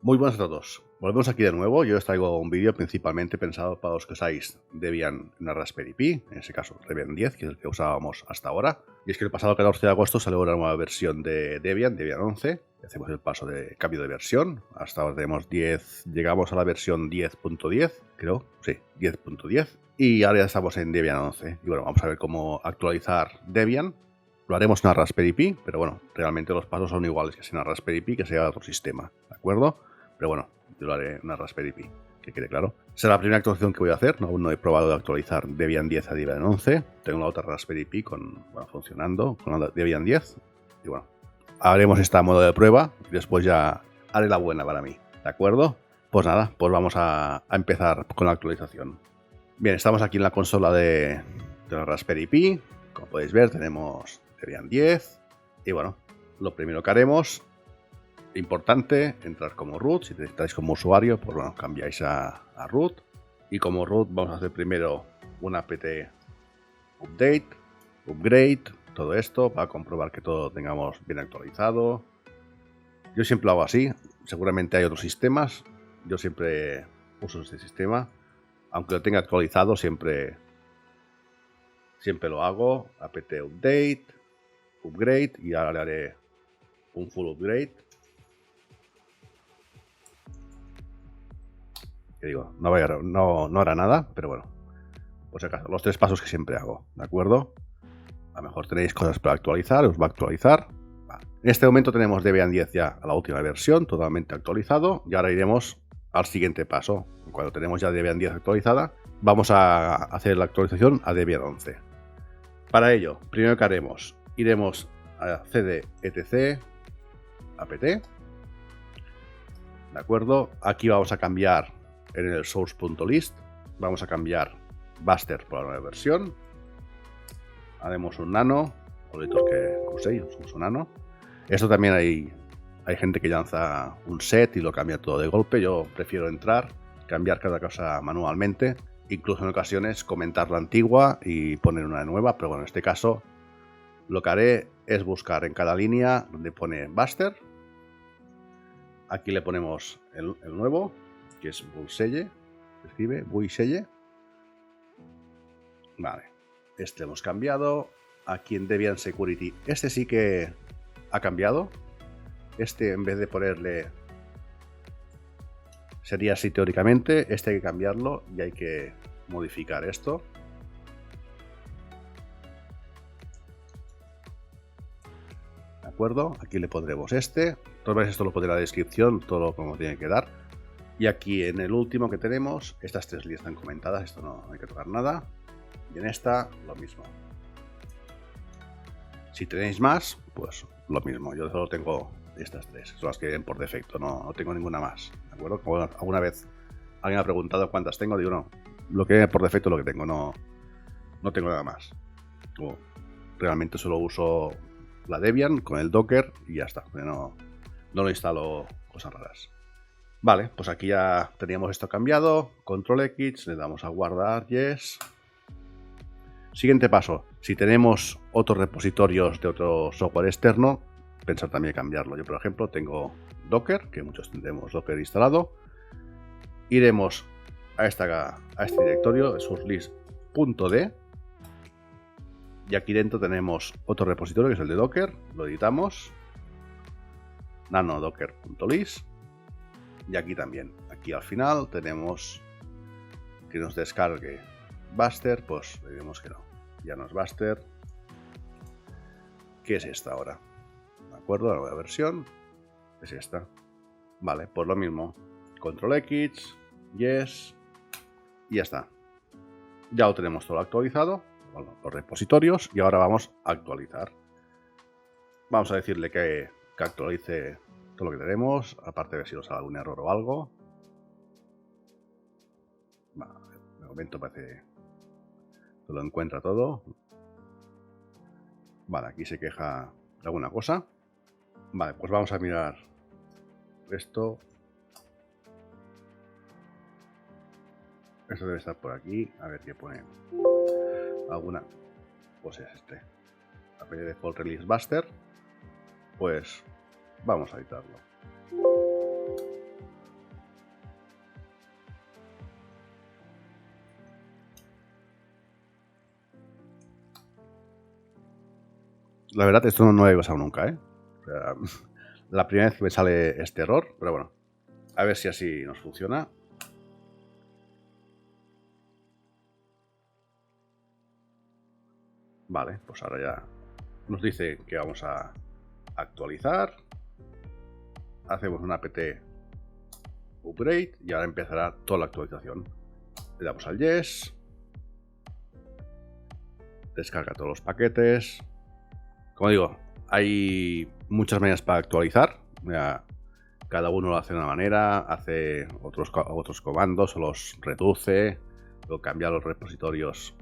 Muy buenas a todos. Volvemos aquí de nuevo. Yo os traigo un vídeo principalmente pensado para los que usáis Debian en la Raspberry Pi, en ese caso Debian 10, que es el que usábamos hasta ahora. Y es que el pasado 14 de agosto salió una nueva versión de Debian 11. Hacemos el paso de cambio de versión. Hasta ahora tenemos 10, llegamos a la versión 10.10, creo. Sí, 10.10. Y ahora ya estamos en Debian 11. Y bueno, vamos a ver cómo actualizar Debian. Lo haremos en una Raspberry Pi, pero bueno, realmente los pasos son iguales que sea una Raspberry Pi que sea otro sistema, ¿de acuerdo? Pero bueno, yo lo haré en una Raspberry Pi, que quede claro. Será la primera actualización que voy a hacer, aún no he probado de actualizar Debian 10 a Debian 11. Tengo la otra Raspberry Pi funcionando con la Debian 10. Y bueno, haremos esta modo de prueba y después ya haré la buena para mí, ¿de acuerdo? Pues nada, pues vamos a empezar con la actualización. Bien, estamos aquí en la consola de la Raspberry Pi. Como podéis ver, tenemos Debian 10. Y bueno, lo primero que haremos, importante, entrar como root. Si estáis como usuario, pues bueno, cambiáis a root. Y como root vamos a hacer primero un apt update, upgrade, todo esto para comprobar que todo tengamos bien actualizado. Yo siempre lo hago así. Seguramente hay otros sistemas. Yo siempre uso este sistema. Aunque lo tenga actualizado, siempre lo hago. Apt update, upgrade, y ahora le haré un full upgrade. Que digo, no hará nada, pero bueno, por si acaso, los 3 pasos que siempre hago, ¿de acuerdo? A lo mejor tenéis cosas para actualizar, os va a actualizar. Vale. En este momento tenemos Debian 10 ya a la última versión, totalmente actualizado, y ahora iremos al siguiente paso. Cuando tenemos ya Debian 10 actualizada, vamos a hacer la actualización a Debian 11. Para ello, primero que haremos, iremos a cd etc apt, ¿de acuerdo? Aquí vamos a cambiar en el source.list, vamos a cambiar Buster por la nueva versión. Haremos un nano, o el editor que uséis, uso nano. Esto también hay gente que lanza un set y lo cambia todo de golpe. Yo prefiero entrar, cambiar cada cosa manualmente, incluso en ocasiones comentar la antigua y poner una nueva, pero bueno, en este caso lo que haré es buscar en cada línea donde pone Buster. Aquí le ponemos el nuevo, que es Bullseye, escribe Bullseye. Vale, este hemos cambiado. Aquí en Debian Security, este sí que ha cambiado. Este, en vez de ponerle, sería así teóricamente. Este hay que cambiarlo y hay que modificar esto. ¿De acuerdo? Aquí le pondremos este. Todo esto lo pondré en la descripción, todo como tiene que dar. Y aquí en el último que tenemos, estas 3 líneas están comentadas, esto no hay que tocar nada. Y en esta, lo mismo. Si tenéis más, pues lo mismo. Yo solo tengo estas 3, son las que vienen por defecto, no tengo ninguna más. ¿De acuerdo? Como alguna vez alguien me ha preguntado cuántas tengo, digo no, lo que viene por defecto es lo que tengo, no tengo nada más. Realmente solo uso la Debian con el Docker y ya está, no lo instalo cosas raras. Vale, pues aquí ya teníamos esto cambiado. Control X, le damos a guardar, yes. Siguiente paso, si tenemos otros repositorios de otro software externo, pensar también cambiarlo. Yo, por ejemplo, tengo Docker, que muchos tendremos Docker instalado. Iremos a este directorio, sourcelist.d, y aquí dentro tenemos otro repositorio que es el de Docker, lo editamos, nanodocker.list, y aquí también, aquí al final tenemos que nos descargue Buster, pues le diremos que no, ya no es Buster. ¿Qué es esta ahora? ¿De acuerdo? La nueva versión es esta. Vale, pues lo mismo. Control X, yes, y ya está. Ya lo tenemos todo actualizado, los repositorios, y ahora vamos a actualizar. Vamos a decirle que actualice todo lo que tenemos, aparte de ver si nos sale algún error o algo. Vale, de momento parece que lo encuentra todo. Vale, aquí se queja de alguna cosa. Vale, pues vamos a mirar esto. Esto debe estar por aquí, a ver qué pone. Alguna, pues es este. apt default release Buster. Pues vamos a editarlo. La verdad, esto no me había pasado nunca, ¿eh? O sea, la primera vez que me sale este error, pero bueno. A ver si así nos funciona. Vale, pues ahora ya nos dice que vamos a actualizar. Hacemos un apt upgrade y ahora empezará toda la actualización. Le damos al yes. Descarga todos los paquetes. Como digo, hay muchas maneras para actualizar. Cada uno lo hace de una manera, hace otros comandos o los reduce, o cambia los repositorios,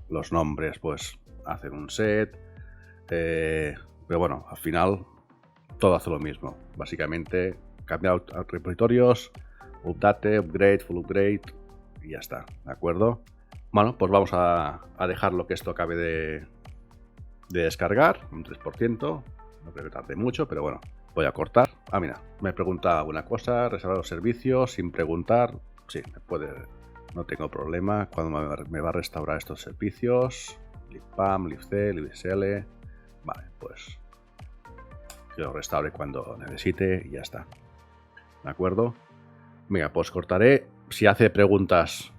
los nombres, pues hacen un set. Pero bueno, al final todo hace lo mismo. Básicamente cambia repositorios, update, upgrade, full upgrade y ya está, ¿de acuerdo? Bueno, pues vamos a dejarlo que esto acabe de descargar, un 3%. No creo que tarde mucho, pero bueno, voy a cortar. Ah, mira, me pregunta alguna cosa, reservar los servicios sin preguntar. Sí, me puede, no tengo problema. Cuando me va a restaurar estos servicios, libpam, libc, libsl. Vale, pues que lo restaure cuando necesite y ya está. ¿De acuerdo? Venga, pues cortaré. Si hace preguntas,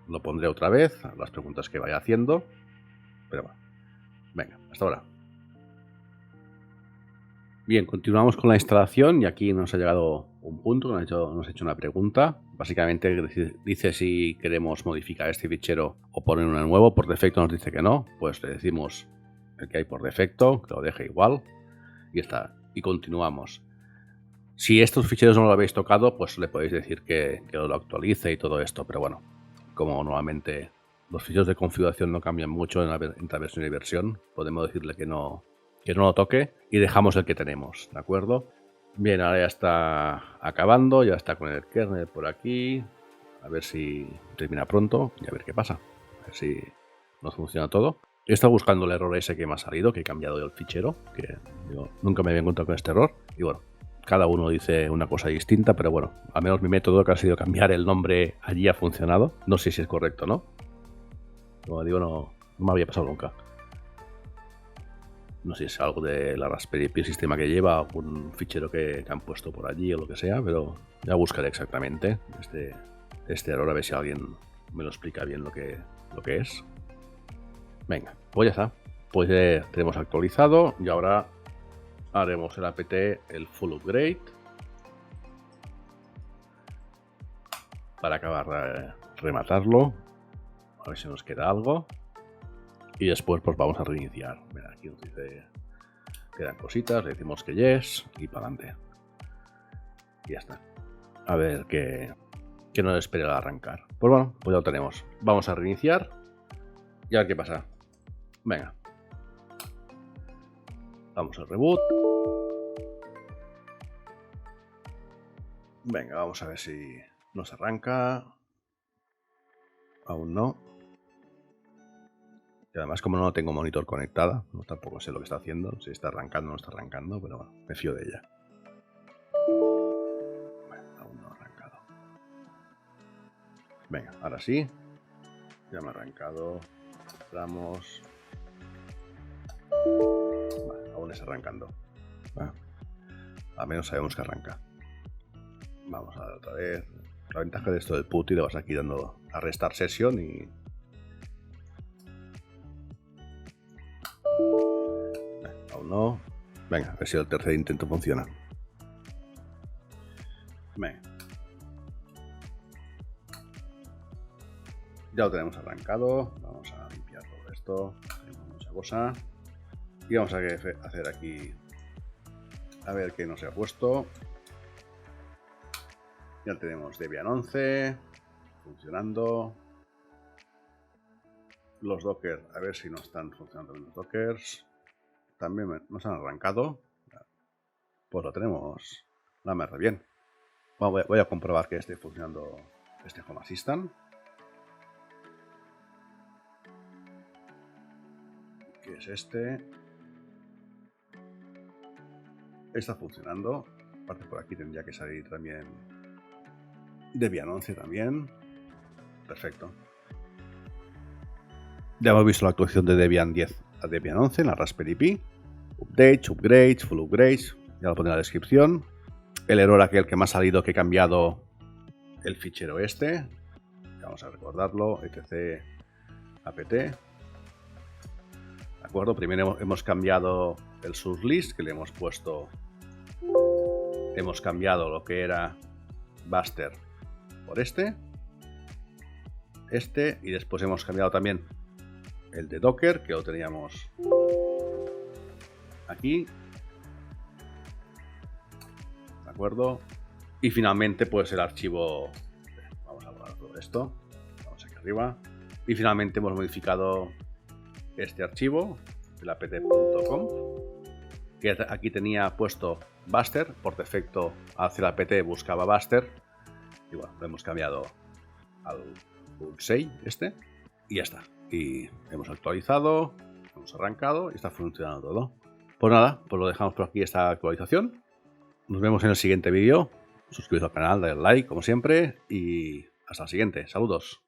lo pondré otra vez, las preguntas que vaya haciendo. Pero bueno, venga, hasta ahora. Bien, continuamos con la instalación y aquí nos ha llegado un punto, nos ha hecho una pregunta. Básicamente dice si queremos modificar este fichero o poner uno nuevo. Por defecto nos dice que no, pues le decimos el que hay por defecto, que lo deje igual y está. Y continuamos. Si estos ficheros no lo habéis tocado, pues le podéis decir que lo actualice y todo esto, pero bueno, como normalmente los ficheros de configuración no cambian mucho entre versión y versión, podemos decirle que no lo toque y dejamos el que tenemos, ¿de acuerdo? Bien, ahora ya está acabando, ya está con el kernel por aquí, a ver si termina pronto y a ver qué pasa, a ver si nos funciona todo. He estado buscando el error ese que me ha salido, que he cambiado el fichero, que yo nunca me había encontrado con este error y bueno, cada uno dice una cosa distinta, pero bueno, al menos mi método que ha sido cambiar el nombre allí ha funcionado. No sé si es correcto o no. Como digo, no me había pasado nunca. No sé si es algo de la Raspberry Pi, el sistema que lleva, algún fichero que han puesto por allí o lo que sea, pero ya buscaré exactamente este error, a ver si alguien me lo explica bien lo que es. Venga, pues ya está. Pues tenemos actualizado y ahora haremos el apt, el full upgrade, para acabar de rematarlo. A ver si nos queda algo. Y después pues vamos a reiniciar. Mira, aquí nos dice quedan cositas, le decimos que yes y para adelante. Y ya está. A ver que nos espere al arrancar. Pues bueno, pues ya lo tenemos. Vamos a reiniciar y a ver qué pasa. Venga. Vamos al reboot. Venga, vamos a ver si nos arranca. Aún no. Y además, como no tengo monitor conectada, no tampoco sé lo que está haciendo, si está arrancando o no está arrancando, pero bueno, me fío de ella. Bueno, aún no ha arrancado. Venga, ahora sí. Ya me ha arrancado. Entramos. Vale, aún está arrancando. Bueno, al menos sabemos que arranca. Vamos a dar otra vez. La ventaja de esto del PuTTY, le vas aquí dando a restar sesión y... Aún no. Venga, a ver si el tercer intento funciona. Venga. Ya lo tenemos arrancado. Vamos a limpiar todo esto. Tenemos mucha cosa. Y vamos a hacer aquí... A ver qué nos ha puesto. Ya tenemos Debian 11 funcionando. Los Docker, a ver si no están funcionando bien los Dockers. También nos han arrancado. Pues lo tenemos la mar de bien. Bueno, voy a comprobar que esté funcionando este Home Assistant. Que es este. Está funcionando. Aparte por aquí tendría que salir también Debian 11 también. Perfecto. Ya hemos visto la actualización de Debian 10 a Debian 11 en la Raspberry Pi. updates, upgrades, full upgrades, ya lo pondré en la descripción. El error aquel que me ha salido que he cambiado el fichero este, vamos a recordarlo, etc apt. ¿De acuerdo? Primero hemos cambiado el source list, que le hemos puesto, hemos cambiado lo que era Buster por este, y después hemos cambiado también el de Docker, que lo teníamos aquí, ¿de acuerdo? Y finalmente pues el archivo, vamos a borrar todo esto, vamos aquí arriba, y finalmente hemos modificado este archivo, el apt.conf, que aquí tenía puesto Buster, por defecto hacia el apt buscaba Buster, y bueno, lo hemos cambiado al Pulsei y ya está. Y hemos actualizado, hemos arrancado y está funcionando todo. Pues nada, pues lo dejamos por aquí esta actualización. Nos vemos en el siguiente vídeo. Suscribiros al canal, dale like como siempre y hasta el siguiente. Saludos.